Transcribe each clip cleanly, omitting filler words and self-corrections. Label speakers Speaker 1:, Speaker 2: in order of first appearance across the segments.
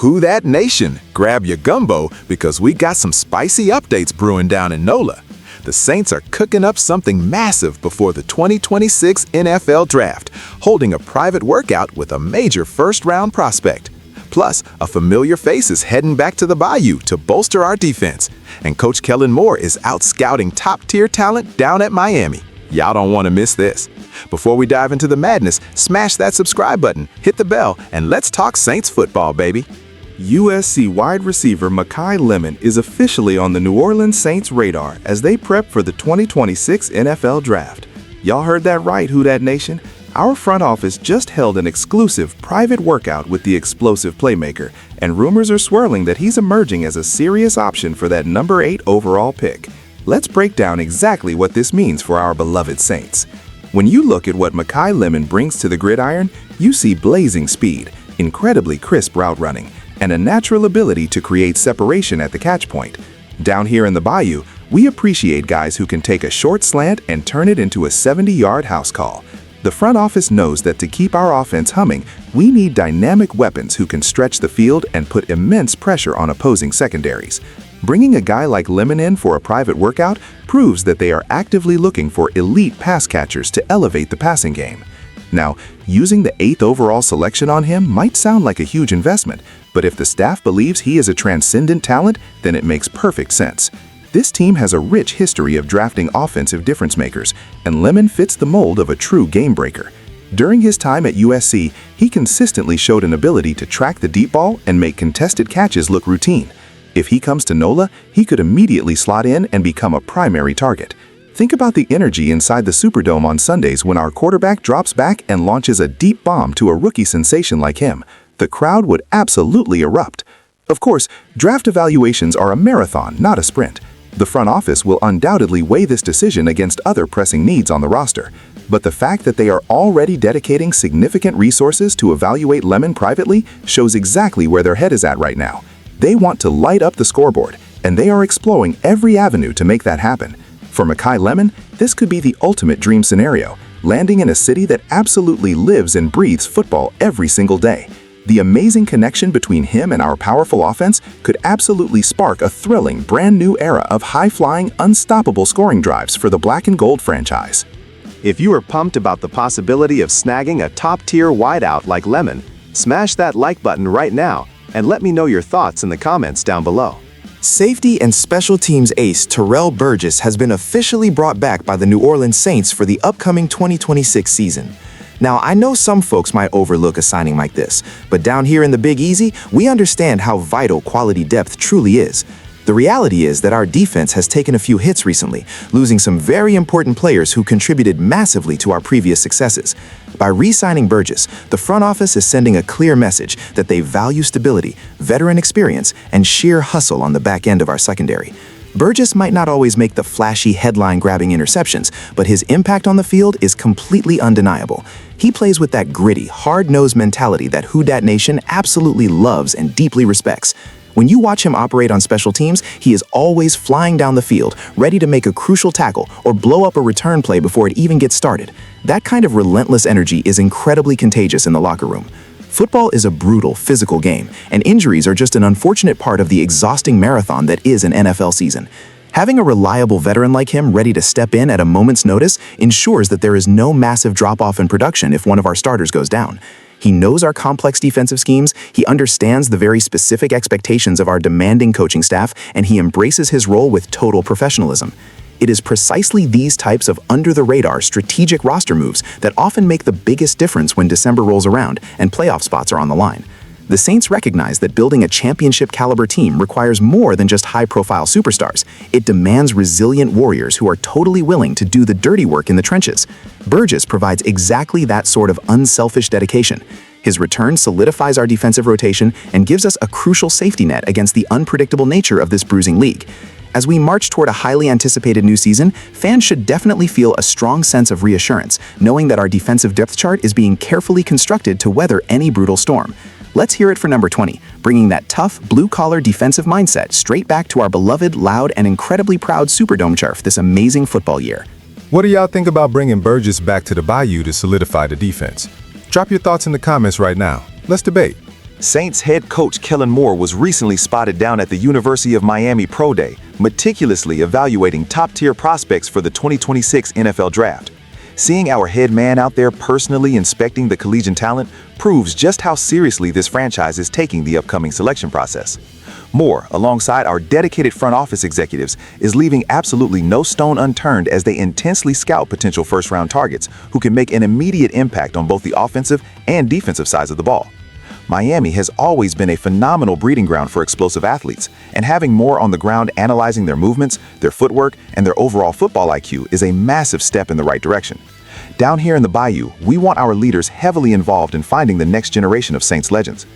Speaker 1: Who Dat Nation, grab your gumbo because we got some spicy updates brewing down in NOLA. The Saints are cooking up something massive before the 2026 NFL Draft, holding a private workout with a major first-round prospect. Plus, a familiar face is heading back to the Bayou to bolster our defense. And Coach Kellen Moore is out scouting top-tier talent down at Miami. Y'all don't want to miss this. Before we dive into the madness, smash that subscribe button, hit the bell, and let's talk Saints football, baby.
Speaker 2: USC wide receiver Makai Lemon is officially on the New Orleans Saints radar as they prep for the 2026 NFL Draft. Y'all heard that right, Who Dat Nation? Our front office just held an exclusive private workout with the explosive playmaker, and rumors are swirling that he's emerging as a serious option for that number 8 overall pick. Let's break down exactly what this means for our beloved Saints. When you look at what Makai Lemon brings to the gridiron, you see blazing speed, incredibly crisp route running, and a natural ability to create separation at the catch point. Down here in the Bayou, we appreciate guys who can take a short slant and turn it into a 70-yard house call. The front office knows that to keep our offense humming, we need dynamic weapons who can stretch the field and put immense pressure on opposing secondaries. Bringing a guy like Lemon in for a private workout proves that they are actively looking for elite pass catchers to elevate the passing game. Now, using the 8th overall selection on him might sound like a huge investment, but if the staff believes he is a transcendent talent, then it makes perfect sense. This team has a rich history of drafting offensive difference makers, and Lemon fits the mold of a true game breaker. During his time at USC, he consistently showed an ability to track the deep ball and make contested catches look routine. If he comes to NOLA, he could immediately slot in and become a primary target. Think about the energy inside the Superdome on Sundays when our quarterback drops back and launches a deep bomb to a rookie sensation like him. The crowd would absolutely erupt. Of course, draft evaluations are a marathon, not a sprint. The front office will undoubtedly weigh this decision against other pressing needs on the roster. But the fact that they are already dedicating significant resources to evaluate Lemon privately shows exactly where their head is at right now. They want to light up the scoreboard, and they are exploring every avenue to make that happen. For Makai Lemon, this could be the ultimate dream scenario, landing in a city that absolutely lives and breathes football every single day. The amazing connection between him and our powerful offense could absolutely spark a thrilling, brand new era of high-flying, unstoppable scoring drives for the Black and Gold franchise.
Speaker 3: If you are pumped about the possibility of snagging a top-tier wideout like Lemon, smash that like button right now and let me know your thoughts in the comments down below.
Speaker 4: Safety and special teams ace Terrell Burgess has been officially brought back by the New Orleans Saints for the upcoming 2026 season. Now, I know some folks might overlook a signing like this, but down here in the Big Easy, we understand how vital quality depth truly is. The reality is that our defense has taken a few hits recently, losing some very important players who contributed massively to our previous successes. By re-signing Burgess, the front office is sending a clear message that they value stability, veteran experience, and sheer hustle on the back end of our secondary. Burgess might not always make the flashy headline-grabbing interceptions, but his impact on the field is completely undeniable. He plays with that gritty, hard-nosed mentality that Who Dat Nation absolutely loves and deeply respects. When you watch him operate on special teams, he is always flying down the field, ready to make a crucial tackle or blow up a return play before it even gets started. That kind of relentless energy is incredibly contagious in the locker room. Football is a brutal, physical game, and injuries are just an unfortunate part of the exhausting marathon that is an NFL season. Having a reliable veteran like him ready to step in at a moment's notice ensures that there is no massive drop-off in production if one of our starters goes down. He knows our complex defensive schemes, he understands the very specific expectations of our demanding coaching staff, and he embraces his role with total professionalism. It is precisely these types of under-the-radar strategic roster moves that often make the biggest difference when December rolls around and playoff spots are on the line. The Saints recognize that building a championship-caliber team requires more than just high-profile superstars. It demands resilient warriors who are totally willing to do the dirty work in the trenches. Burgess provides exactly that sort of unselfish dedication. His return solidifies our defensive rotation and gives us a crucial safety net against the unpredictable nature of this bruising league. As we march toward a highly anticipated new season, fans should definitely feel a strong sense of reassurance, knowing that our defensive depth chart is being carefully constructed to weather any brutal storm. Let's hear it for number 20, bringing that tough, blue-collar defensive mindset straight back to our beloved, loud, and incredibly proud Superdome turf this amazing football year.
Speaker 1: What do y'all think about bringing Burgess back to the Bayou to solidify the defense? Drop your thoughts in the comments right now. Let's debate.
Speaker 3: Saints head coach Kellen Moore was recently spotted down at the University of Miami Pro Day, meticulously evaluating top-tier prospects for the 2026 NFL Draft. Seeing our head man out there personally inspecting the collegiate talent proves just how seriously this franchise is taking the upcoming selection process. Moore, alongside our dedicated front office executives, is leaving absolutely no stone unturned as they intensely scout potential first-round targets who can make an immediate impact on both the offensive and defensive sides of the ball. Miami has always been a phenomenal breeding ground for explosive athletes, and having Moore on the ground analyzing their movements, their footwork, and their overall football IQ is a massive step in the right direction. Down here in the Bayou, we want our leaders heavily involved in finding the next generation of Saints legends.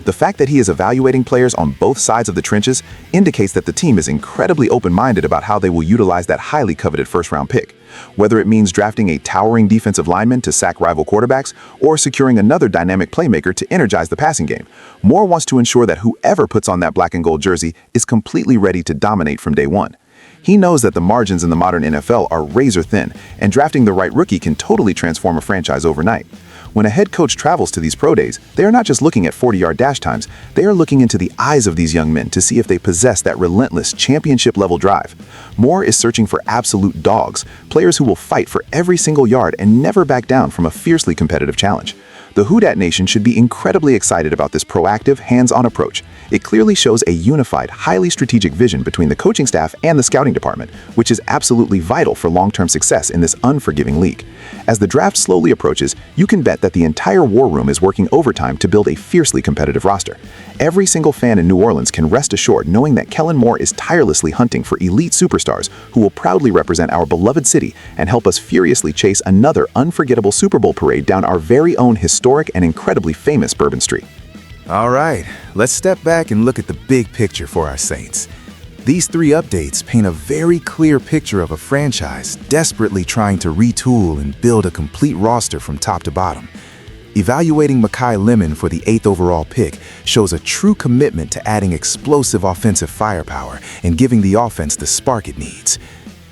Speaker 3: The fact that he is evaluating players on both sides of the trenches indicates that the team is incredibly open-minded about how they will utilize that highly coveted first-round pick. Whether it means drafting a towering defensive lineman to sack rival quarterbacks or securing another dynamic playmaker to energize the passing game, Moore wants to ensure that whoever puts on that black and gold jersey is completely ready to dominate from day one. He knows that the margins in the modern NFL are razor thin, and drafting the right rookie can totally transform a franchise overnight. When a head coach travels to these pro days, they are not just looking at 40-yard dash times, they are looking into the eyes of these young men to see if they possess that relentless championship-level drive. Moore is searching for absolute dogs, players who will fight for every single yard and never back down from a fiercely competitive challenge. The Who Dat Nation should be incredibly excited about this proactive, hands-on approach. It clearly shows a unified, highly strategic vision between the coaching staff and the scouting department, which is absolutely vital for long-term success in this unforgiving league. As the draft slowly approaches, you can bet that the entire war room is working overtime to build a fiercely competitive roster. Every single fan in New Orleans can rest assured knowing that Kellen Moore is tirelessly hunting for elite superstars who will proudly represent our beloved city and help us furiously chase another unforgettable Super Bowl parade down our very own historic and incredibly famous Bourbon Street.
Speaker 1: All right, let's step back and look at the big picture for our Saints. These three updates paint a very clear picture of a franchise desperately trying to retool and build a complete roster from top to bottom. Evaluating Makai Lemon for the 8th overall pick shows a true commitment to adding explosive offensive firepower and giving the offense the spark it needs.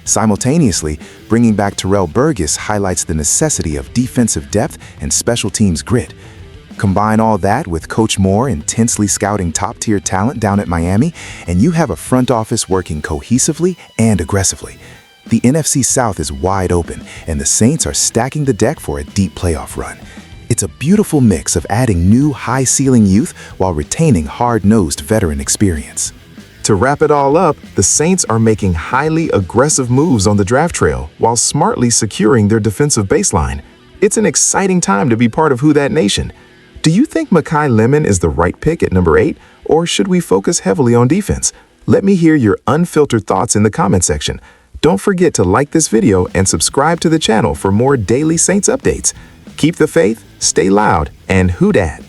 Speaker 1: Simultaneously, bringing back Terrell Burgess highlights the necessity of defensive depth and special teams grit. Combine all that with Coach Moore intensely scouting top-tier talent down at Miami, and you have a front office working cohesively and aggressively. The NFC South is wide open, and the Saints are stacking the deck for a deep playoff run. It's a beautiful mix of adding new high-ceiling youth while retaining hard-nosed veteran experience.
Speaker 2: To wrap it all up, the Saints are making highly aggressive moves on the draft trail while smartly securing their defensive baseline. It's an exciting time to be part of Who Dat Nation. Do you think Makai Lemon is the right pick at number 8, or should we focus heavily on defense? Let me hear your unfiltered thoughts in the comment section. Don't forget to like this video and subscribe to the channel for more daily Saints updates. Keep the faith, stay loud, and Who Dat?